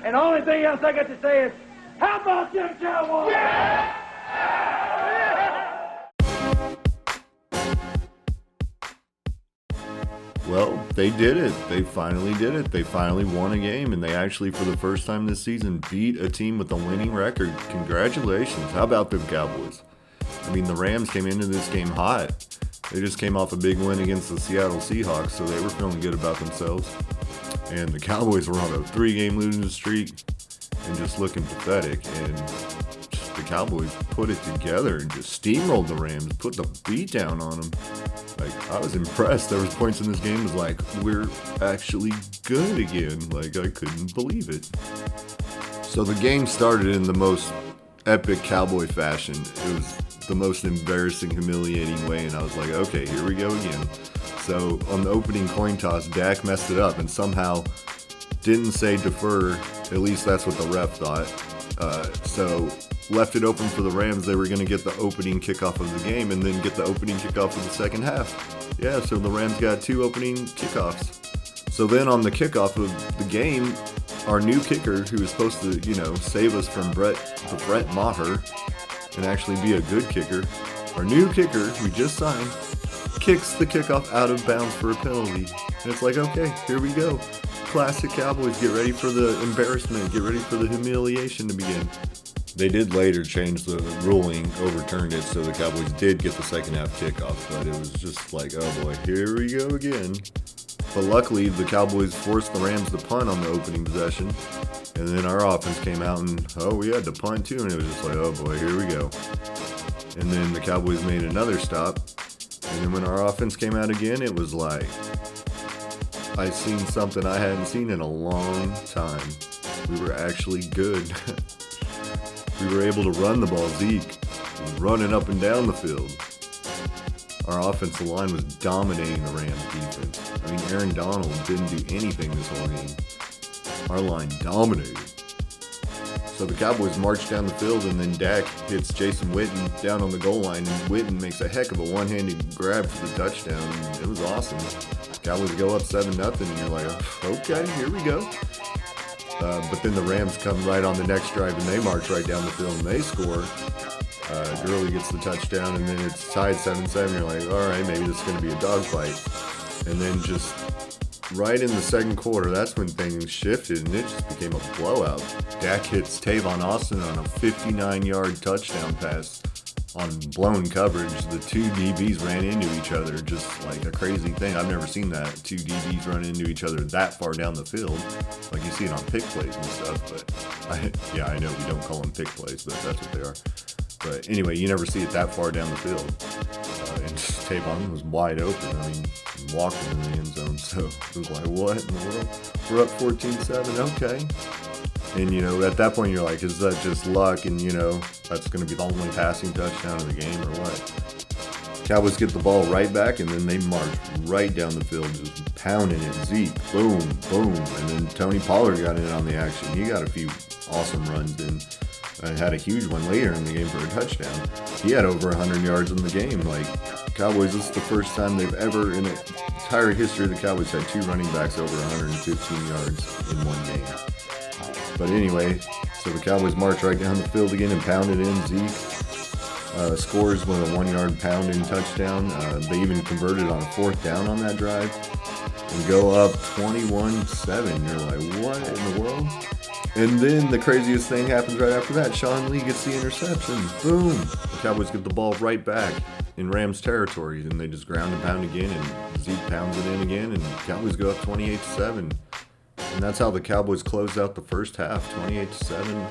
And the only thing else I got to say is, how about them Cowboys? Yeah! Well, they did it. They finally did it. They finally won a game, and they actually, for the first time this season, beat a team with a winning record. Congratulations. How about them Cowboys? I mean, the Rams came into this game hot. They just came off a big win against the Seattle Seahawks, so they were feeling good about themselves. And the Cowboys were on a 3-game losing streak and just looking pathetic. And the Cowboys put it together and just steamrolled the Rams, put the beat down on them. Like, I was impressed. There was points in this game was like, we're actually good again. Like, I couldn't believe it. So the game started in the most epic Cowboy fashion. It was the most embarrassing, humiliating way, and I was like, okay, here we go again. So on the opening coin toss, Dak messed it up and somehow didn't say defer. At least that's what the ref thought. So left it open for the Rams. They were going to get the opening kickoff of the game and then get the opening kickoff of the second half. Yeah, so the Rams got 2 opening kickoffs. So then on the kickoff of the game, our new kicker, who was supposed to, save us from Brett Maher and actually be a good kicker, our new kicker, we just signed, kicks the kickoff out of bounds for a penalty. And it's like, okay, here we go. Classic Cowboys, get ready for the embarrassment, get ready for the humiliation to begin. They did later change the ruling, overturned it, so the Cowboys did get the second half kickoff, but it was just like, oh boy, here we go again. But luckily, the Cowboys forced the Rams to punt on the opening possession, and then our offense came out and, we had to punt too, and it was just like, oh boy, here we go. And then the Cowboys made another stop, and then when our offense came out again, it was like, I seen something I hadn't seen in a long time. We were actually good. We were able to run the ball. Zeke was running up and down the field. Our offensive line was dominating the Rams defense. I mean, Aaron Donald didn't do anything this whole game. Our line dominated. So the Cowboys marched down the field, and then Dak hits Jason Witten down on the goal line, and Witten makes a heck of a one-handed grab for the touchdown. It was awesome. Cowboys go up 7-0, and you're like, okay, here we go. But then the Rams come right on the next drive, and they march right down the field, and they score. Gurley gets the touchdown, and then it's tied 7-7. You're like, all right, maybe this is going to be a dogfight. And then just right in the second quarter, that's when things shifted, and it just became a blowout. Dak hits Tavon Austin on a 59-yard touchdown pass on blown coverage. The 2 DBs ran into each other, just like a crazy thing. I've never seen that. 2 DBs run into each other that far down the field. Like you see it on pick plays and stuff, but I know we don't call them pick plays, but that's what they are. But anyway, you never see it that far down the field. And Tavon was wide open. I mean, walked in the end zone, so it was like, what in the world? We're up 14-7, okay. And, at that point, you're like, is that just luck? And, that's going to be the only passing touchdown of the game or what? Cowboys get the ball right back, and then they march right down the field, just pounding it. Zeke, boom, boom. And then Tony Pollard got in on the action. He got a few awesome runs in. And had a huge one later in the game for a touchdown. He had over 100 yards in the game. Like, Cowboys, this is the first time they've ever, in the entire history of the Cowboys, had 2 running backs over 115 yards in one game. But anyway, so the Cowboys march right down the field again and pound it in. Zeke scores with a 1-yard pounding touchdown. They even converted on a 4th down on that drive. And go up 21-7. You're like, what in the world? And then the craziest thing happens right after that. Sean Lee gets the interception. Boom. The Cowboys get the ball right back in Rams territory. And they just ground and pound again. And Zeke pounds it in again. And the Cowboys go up 28-7. And that's how the Cowboys closed out the first half. 28-7.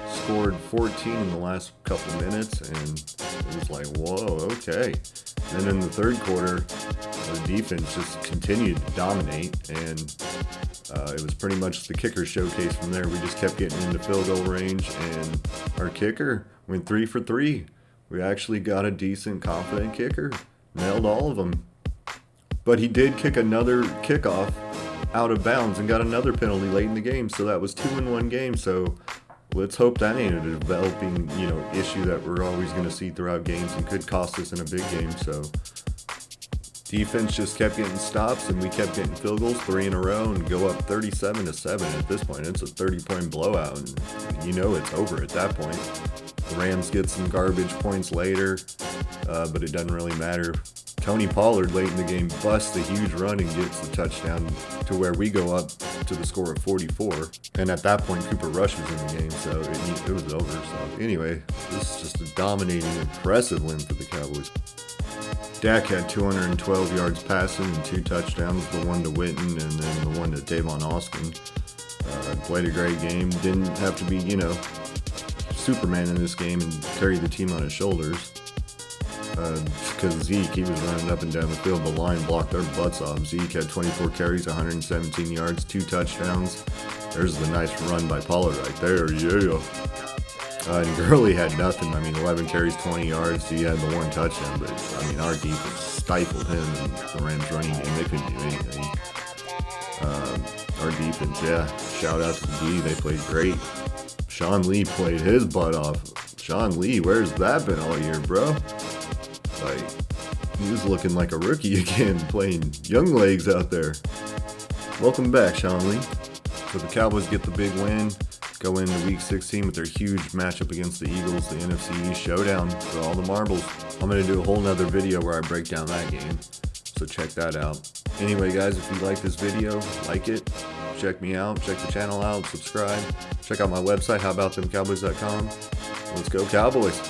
Scored 14 in the last couple minutes. And it was like, whoa, okay. And then in the third quarter, the defense just continued to dominate. And it was pretty much the kicker showcase from there. We just kept getting into field goal range, and our kicker went 3 for 3. We actually got a decent, confident kicker. Nailed all of them. But he did kick another kickoff out of bounds and got another penalty late in the game, so that was 2 in one game. So let's hope that ain't a developing, issue that we're always going to see throughout games and could cost us in a big game. So Defense just kept getting stops, and we kept getting field goals 3 in a row and go up 37-7 at this point. It's a 30-point blowout, and you know it's over at that point. The Rams get some garbage points later, but it doesn't really matter. Tony Pollard late in the game busts a huge run and gets the touchdown to where we go up to the score of 44. And at that point, Cooper Rush was in the game, so it was over. So anyway, this is just a dominating, impressive win for the Cowboys. Dak had 212 yards passing and 2 touchdowns, the one to Witten and then the one to Tavon Austin. Played a great game. Didn't have to be, Superman in this game and carry the team on his shoulders. Because Zeke, he was running up and down the field. The line blocked their butts off. Zeke had 24 carries, 117 yards, 2 touchdowns. There's the nice run by Pollard right there. Yeah. And Gurley had nothing. 11 carries, 20 yards. He had the 1 touchdown. But, our defense stifled him, and the Rams running game, they couldn't do anything. Our defense, shout out to the D. They played great. Sean Lee played his butt off. Sean Lee, where's that been all year, bro? He was looking like a rookie again, playing young legs out there. Welcome back, Sean Lee. So the Cowboys get the big win, go into Week 16 with their huge matchup against the Eagles, the NFC East showdown for all the marbles. I'm going to do a whole nother video where I break down that game, so check that out. Anyway, guys, if you like this video, like it, check me out, check the channel out, subscribe, check out my website, howabouttthemcowboys.com. Let's go Cowboys.